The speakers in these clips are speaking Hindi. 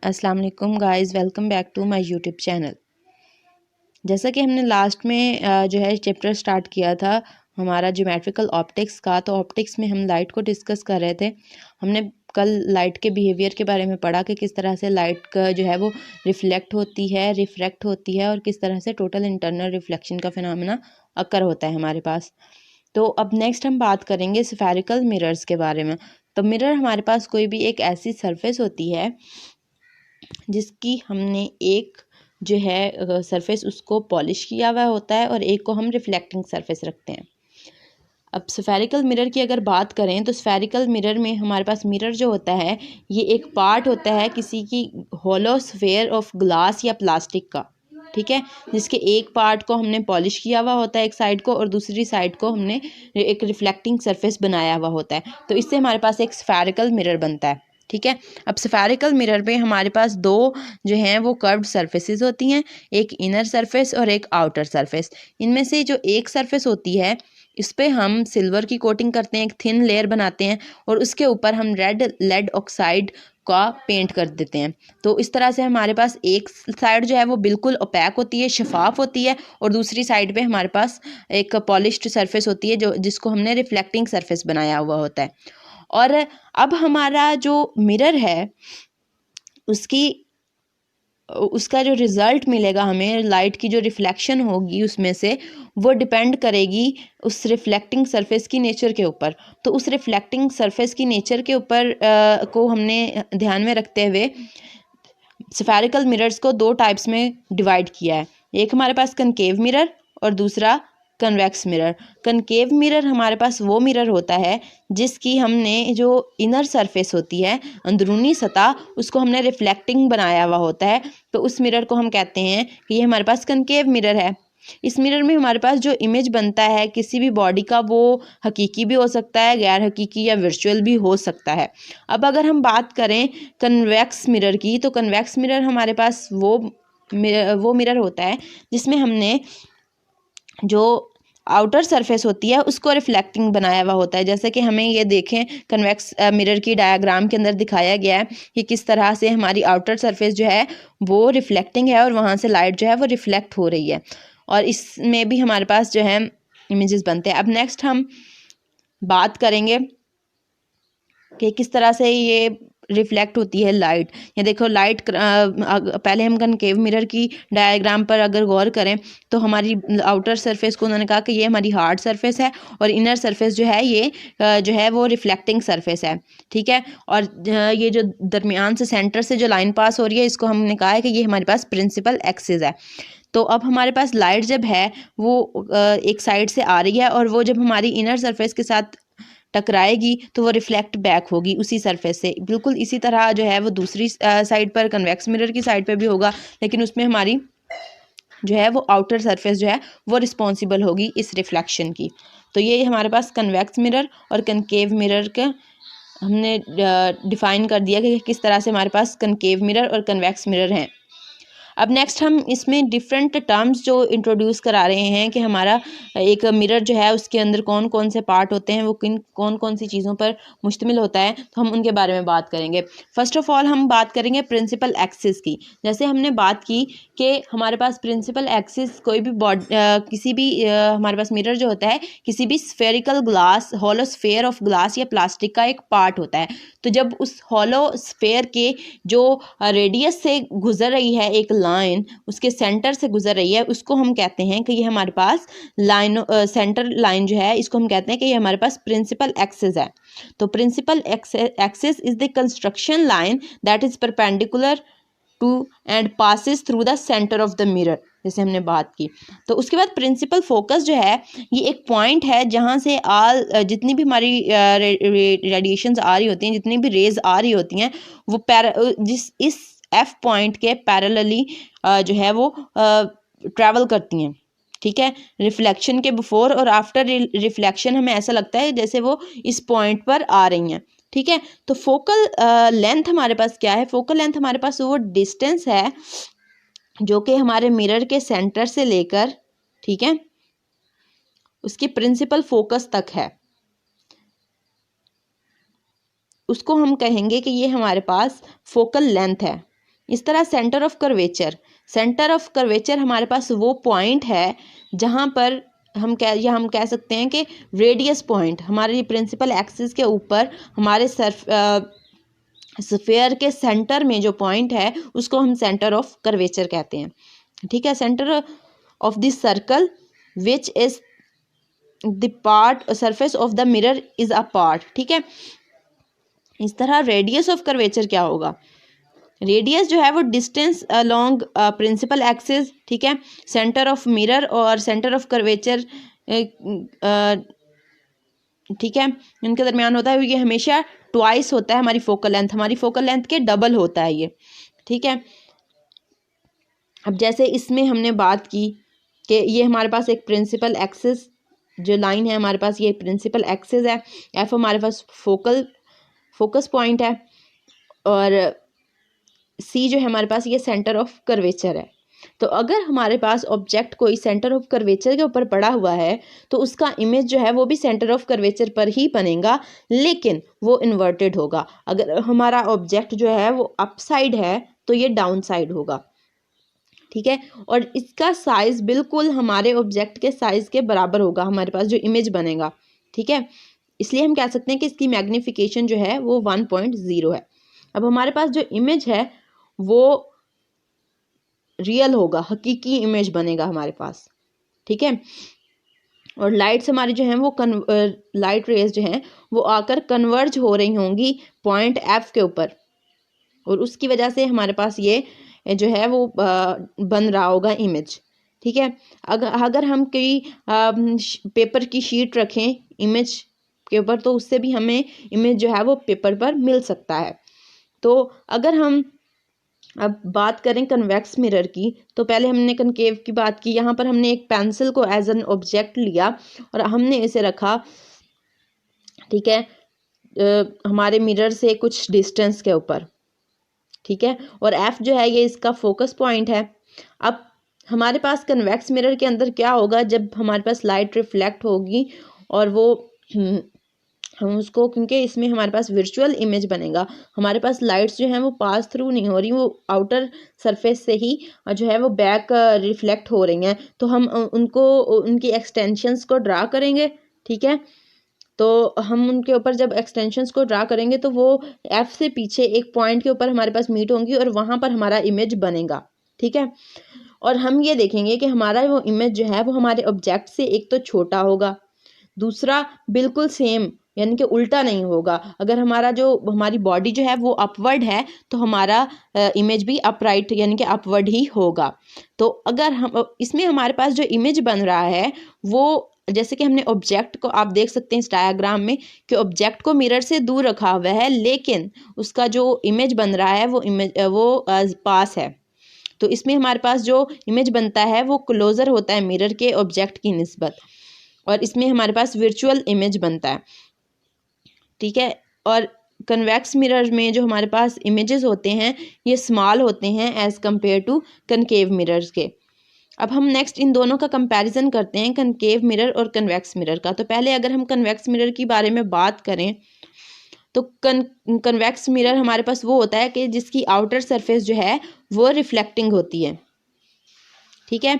अस्सलाम वालेकुम guys, welcome back to my YouTube channel. जैसा कि हमने लास्ट में जो है चैप्टर स्टार्ट किया था हमारा ज्योमेट्रिकल ऑप्टिक्स का, तो ऑप्टिक्स में हम लाइट को डिस्कस कर रहे थे। हमने कल लाइट के बिहेवियर के बारे में पढ़ा कि किस तरह से लाइट का जो है वो रिफ्लेक्ट होती है, रिफ्रैक्ट होती है और किस तरह से टोटल इंटरनल रिफ्लेक्शन का फिनोमेना अकर होता है हमारे पास। तो अब नेक्स्ट हम बात करेंगे स्फेरिकल मिरर्स के बारे में। तो मिरर हमारे पास कोई भी एक ऐसी सरफेस होती है जिसकी हमने एक जो है सरफेस उसको पॉलिश किया हुआ होता है और एक को हम रिफ्लेक्टिंग सरफेस रखते हैं। अब स्फेरिकल मिरर की अगर बात करें तो स्फेरिकल मिरर में हमारे पास मिरर जो होता है ये एक पार्ट होता है किसी की होलो स्फेयर ऑफ ग्लास या प्लास्टिक का, ठीक है, जिसके एक पार्ट को हमने पॉलिश किया हुआ होता है एक साइड को और दूसरी साइड को हमने एक रिफ्लेक्टिंग सरफेस बनाया हुआ होता है। तो इससे हमारे पास एक स्फेरिकल मिरर बनता है, ठीक है। अब स्फेरिकल मिरर पे हमारे पास दो जो हैं वो कर्व्ड सरफेसेस होती हैं, एक इनर सरफेस और एक आउटर सरफेस। इनमें से जो एक सरफेस होती है इस पे हम सिल्वर की कोटिंग करते हैं, एक थिन लेयर बनाते हैं और उसके ऊपर हम रेड लेड ऑक्साइड का पेंट कर देते हैं। तो इस तरह से हमारे पास एक साइड जो है वो बिल्कुल ओपैक होती है, शफाफ होती है, और दूसरी साइड पे हमारे पास एक पॉलिश्ड सरफेस होती है जो जिसको हमने रिफ्लेक्टिंग सरफेस बनाया हुआ होता है। और अब हमारा जो मिरर है उसका जो रिज़ल्ट मिलेगा हमें, लाइट की जो रिफ्लेक्शन होगी उसमें से, वो डिपेंड करेगी उस रिफ्लेक्टिंग सरफेस की नेचर के ऊपर। तो उस रिफ्लेक्टिंग सरफेस की नेचर के ऊपर को हमने ध्यान में रखते हुए स्फेरिकल मिरर्स को दो टाइप्स में डिवाइड किया है। एक हमारे पास कनकेव मिरर और दूसरा कन्वेक्स मिरर। कनकेव मिरर हमारे पास वो मिरर होता है जिसकी हमने जो इनर सरफेस होती है, अंदरूनी सतह, उसको हमने रिफ्लेक्टिंग बनाया हुआ होता है। तो उस मिरर को हम कहते हैं कि ये हमारे पास कनकेव मिरर है। इस मिरर में हमारे पास जो इमेज बनता है किसी भी बॉडी का, वो हकीकी भी हो सकता है, गैर हकीकी या वर्चुअल भी हो सकता है। अब अगर हम बात करें कन्वेक्स मिरर की, तो कन्वेक्स मिरर हमारे पास वो मिरर होता है जिसमें हमने जो आउटर सरफेस होती है उसको रिफ्लेक्टिंग बनाया हुआ होता है। जैसे कि हमें ये देखें कन्वेक्स मिरर की डायग्राम के अंदर दिखाया गया है कि किस तरह से हमारी आउटर सरफेस जो है वो रिफ्लेक्टिंग है और वहाँ से लाइट जो है वो रिफ्लेक्ट हो रही है, और इसमें भी हमारे पास जो है इमेजेस बनते हैं। अब नेक्स्ट हम बात करेंगे कि किस तरह से ये रिफ्लेक्ट होती है लाइट। ये देखो लाइट, पहले हम कनकेव मिरर की डायग्राम पर अगर गौर करें तो हमारी आउटर सरफेस को उन्होंने कहा कि ये हमारी हार्ड सरफेस है और इनर सरफेस जो है ये जो है वो रिफ्लेक्टिंग सरफेस है, ठीक है। और ये जो दरमियान से सेंटर से जो लाइन पास हो रही है इसको हमने कहा है कि ये हमारे पास प्रिंसिपल एक्सिस है। तो अब हमारे पास लाइट जब है वो एक साइड से आ रही है और वो जब हमारी इनर सरफेस के साथ टकराएगी तो वो रिफ्लेक्ट बैक होगी उसी सरफेस से। बिल्कुल इसी तरह जो है वो दूसरी साइड पर कन्वेक्स मिरर की साइड पर भी होगा, लेकिन उसमें हमारी जो है वो आउटर सरफेस जो है वो रिस्पॉन्सिबल होगी इस रिफ्लेक्शन की। तो ये हमारे पास कन्वेक्स मिरर और कनकेव मिरर का हमने डिफ़ाइन कर दिया कि किस तरह से हमारे पास कनकेव मिरर और कन्वेक्स मिरर हैं। अब नेक्स्ट हम इसमें डिफरेंट टर्म्स जो इंट्रोड्यूस करा रहे हैं कि हमारा एक मिरर जो है उसके अंदर कौन कौन से पार्ट होते हैं, वो कौन कौन सी चीज़ों पर मुश्तमिल होता है, तो हम उनके बारे में बात करेंगे। फर्स्ट ऑफ ऑल हम बात करेंगे प्रिंसिपल एक्सिस की। जैसे हमने बात की कि हमारे पास प्रिंसिपल एक्सिस कोई भी किसी भी हमारे पास मिरर जो होता है किसी भी spherical glass, hollow sphere of glass या प्लास्टिक का एक पार्ट होता है। तो जब उस हॉलो स्फेयर के जो रेडियस से गुजर रही है एक लाइन, उसके सेंटर से गुजर रही है, उसको हम कहते हैं कि ये हमारे पास लाइन, सेंटर लाइन जो है इसको हम कहते हैं कि ये हमारे पास प्रिंसिपल एक्सिस है। तो principal axis is the construction line that is perpendicular to and passes through the centre of the mirror, जैसे हमने बात की। तो उसके बाद प्रिंसिपल फोकस जो है ये एक पॉइंट है जहाँ से जितनी भी हमारी रेडिएशंस आ रही होती हैं, जितनी भी रेज आ रही होती हैं, वो इस एफ पॉइंट के पैरेलली जो है वो ट्रैवल करती हैं, ठीक है। रिफ्लेक्शन के बिफोर और आफ्टर रिफ्लेक्शन हमें ऐसा लगता है जैसे वो इस पॉइंट पर आ रही हैं, ठीक है। तो फोकल लेंथ हमारे पास क्या है? फोकल लेंथ हमारे पास वो डिस्टेंस है जो कि हमारे मिरर के सेंटर से लेकर, ठीक है, उसकी प्रिंसिपल फोकस तक है, उसको हम कहेंगे कि ये हमारे पास फोकल लेंथ है। इस तरह सेंटर ऑफ कर्वेचर हमारे पास वो पॉइंट है जहाँ पर हम कह सकते हैं कि रेडियस पॉइंट हमारे प्रिंसिपल एक्सिस के ऊपर हमारे स्फेयर के सेंटर में जो पॉइंट है उसको हम सेंटर ऑफ कर्वेचर कहते हैं। ठीक है, centre of this circle which is the part surface of the mirror is a part. ठीक है, इस तरह रेडियस ऑफ कर्वेचर क्या होगा, रेडियस जो है वो डिस्टेंस अलोंग प्रिंसिपल एक्सिस, ठीक है, सेंटर ऑफ मिरर और सेंटर ऑफ कर्वेचर, ठीक है, इनके दरमियान होता है। ये हमेशा ट्वाइस होता है हमारी फोकल लेंथ के डबल होता है ये। ठीक है, अब जैसे इसमें हमने बात की कि ये हमारे पास एक प्रिंसिपल एक्सिस जो लाइन है हमारे पास, ये प्रिंसिपल एक्सिस है, एफ हमारे पास फोकस पॉइंट है और सी जो है हमारे पास ये सेंटर ऑफ कर्वेचर है। तो अगर हमारे पास ऑब्जेक्ट कोई सेंटर ऑफ कर्वेचर के ऊपर पड़ा हुआ है तो उसका इमेज जो है वो भी सेंटर ऑफ कर्वेचर पर ही बनेगा, लेकिन वो इन्वर्टेड होगा। अगर हमारा ऑब्जेक्ट जो है वो अप साइड है तो ये डाउन साइड होगा। ठीक है, और इसका साइज बिल्कुल हमारे ऑब्जेक्ट के साइज के बराबर होगा हमारे पास जो इमेज बनेगा। ठीक है, इसलिए हम कह सकते हैं कि इसकी मैग्निफिकेशन जो है वो 1.0 है। अब हमारे पास जो इमेज है वो रियल होगा, हकीकी इमेज बनेगा हमारे पास। ठीक है, और लाइट्स हमारी जो हैं वो लाइट रेज जो हैं वो आकर कन्वर्ज हो रही होंगी पॉइंट एफ के ऊपर, और उसकी वजह से हमारे पास ये जो है वो बन रहा होगा इमेज। ठीक है, अगर हम कोई पेपर की शीट रखें इमेज के ऊपर तो उससे भी हमें इमेज जो है वो पेपर पर मिल सकता है। तो अगर हम अब बात करें कन्वेक्स मिरर की, तो पहले हमने कनकेव की बात की। यहाँ पर हमने एक पेंसिल को एज एन ऑब्जेक्ट लिया और हमने इसे रखा, ठीक है, हमारे मिरर से कुछ डिस्टेंस के ऊपर। ठीक है, और एफ जो है ये इसका फोकस पॉइंट है। अब हमारे पास कन्वेक्स मिरर के अंदर क्या होगा, जब हमारे पास लाइट रिफ्लेक्ट होगी और वो हम उसको, क्योंकि इसमें हमारे पास वर्चुअल इमेज बनेगा, हमारे पास लाइट्स जो हैं वो पास थ्रू नहीं हो रही, वो आउटर सरफेस से ही जो है वो बैक रिफ्लेक्ट हो रही हैं। तो हम उनकी एक्सटेंशंस को ड्रा करेंगे। ठीक है, तो हम उनके ऊपर जब एक्सटेंशंस को ड्रा करेंगे तो वो एफ से पीछे एक पॉइंट के ऊपर हमारे पास मीट होंगी और वहाँ पर हमारा इमेज बनेगा। ठीक है, और हम ये देखेंगे कि हमारा वो इमेज जो है वो हमारे ऑब्जेक्ट से एक तो छोटा होगा, दूसरा बिल्कुल सेम यानी कि उल्टा नहीं होगा। अगर हमारी बॉडी जो है वो अपवर्ड है तो हमारा इमेज भी अपराइट यानी कि अपवर्ड ही होगा। तो अगर हम इसमें हमारे पास जो इमेज बन रहा है वो, जैसे कि हमने ऑब्जेक्ट को, आप देख सकते हैं इस डायग्राम में कि ऑब्जेक्ट को मिरर से दूर रखा हुआ है, लेकिन उसका जो इमेज बन रहा है वो पास है। तो इसमें हमारे पास जो इमेज बनता है वो क्लोजर होता है मिरर के ऑब्जेक्ट की निस्बत, और इसमें हमारे पास वर्चुअल इमेज बनता है। ठीक है, और कन्वेक्स मिरर में जो हमारे पास इमेजेस होते हैं ये स्मॉल होते हैं as compare to concave mirrors के। अब हम नेक्स्ट इन दोनों का कंपैरिजन करते हैं, कनकेव मिरर और कन्वेक्स मिरर का। तो पहले अगर हम कन्वेक्स मिरर की बारे में बात करें तो कन्वेक्स मिरर हमारे पास वो होता है कि जिसकी आउटर सरफेस जो है वो रिफ्लेक्टिंग होती है। ठीक है,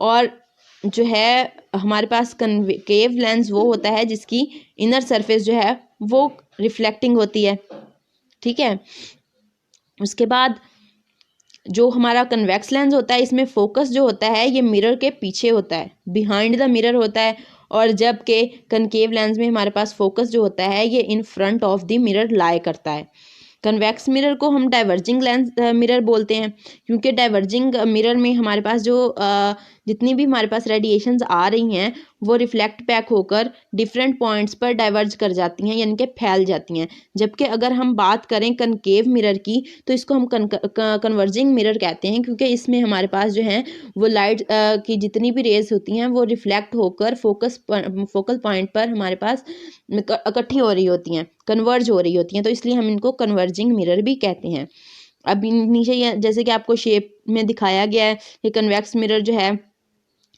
और जो है हमारे पास कनकेव लेंस वो होता है जिसकी इनर सरफेस जो है वो रिफ्लेक्टिंग होती है। ठीक है, उसके बाद जो हमारा कन्वेक्स लेंस होता है इसमें फोकस जो होता है ये मिरर के पीछे होता है, बिहाइंड द मिरर होता है, और जबकि कनकेव लेंस में हमारे पास फोकस जो होता है ये in front of the mirror lie करता है। कन्वेक्स मिरर को हम डाइवर्जिंग लेंस मिरर बोलते हैं, क्योंकि डाइवर्जिंग मिरर में हमारे पास जो जितनी भी हमारे पास रेडिएशंस आ रही हैं वो रिफ्लेक्ट बैक होकर डिफरेंट पॉइंट्स पर डाइवर्ज कर जाती हैं, यानी कि फैल जाती हैं। जबकि अगर हम बात करें कनकेव मिरर की तो इसको हम कन्वर्जिंग मिरर कहते हैं, क्योंकि इसमें हमारे पास जो है वो लाइट की जितनी भी रेज होती हैं वो रिफ्लेक्ट होकर फोकल पॉइंट पर हमारे पास इकट्ठी हो रही होती हैं, कन्वर्ज हो रही होती हैं, तो इसलिए हम इनको कन्वर्जिंग मिरर भी कहते हैं। अब नीचे जैसे कि आपको शेप में दिखाया गया है कि कन्वेक्स मिरर जो है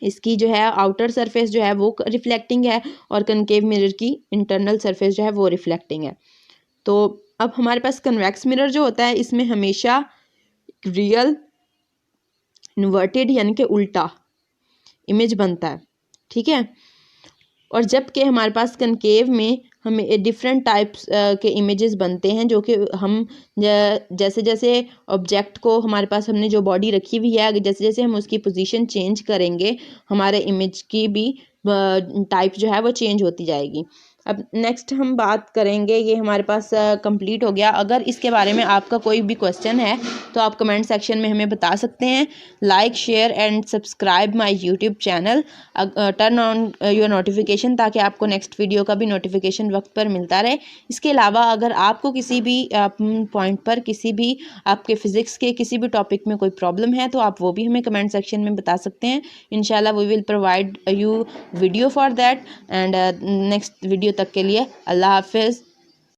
इसकी जो है आउटर सरफेस जो है वो रिफ्लेक्टिंग है और कनकेव मिरर की इंटरनल सरफेस जो है वो रिफ्लेक्टिंग है। तो अब हमारे पास कन्वेक्स मिरर जो होता है इसमें हमेशा रियल इन्वर्टेड यानी कि उल्टा इमेज बनता है, ठीक है। और जबकि हमारे पास कनकेव में हमें डिफरेंट टाइप्स के इमेजेस बनते हैं, जो कि हम जैसे जैसे ऑब्जेक्ट को हमारे पास हमने जो बॉडी रखी हुई है, जैसे जैसे हम उसकी पोजीशन चेंज करेंगे हमारे इमेज की भी टाइप जो है वो चेंज होती जाएगी। अब नेक्स्ट हम बात करेंगे, ये हमारे पास कंप्लीट हो गया। अगर इसके बारे में आपका कोई भी क्वेश्चन है तो आप कमेंट सेक्शन में हमें बता सकते हैं। Like share and subscribe my YouTube channel, turn on your notification, ताकि आपको नेक्स्ट वीडियो का भी नोटिफिकेशन वक्त पर मिलता रहे। इसके अलावा अगर आपको किसी भी पॉइंट पर, किसी भी आपके फिज़िक्स के किसी भी टॉपिक में कोई प्रॉब्लम है तो आप वो भी हमें कमेंट सेक्शन में बता सकते हैं। इंशाल्लाह we will provide you video for that. And next video तक के लिए अल्लाह हाफिज़।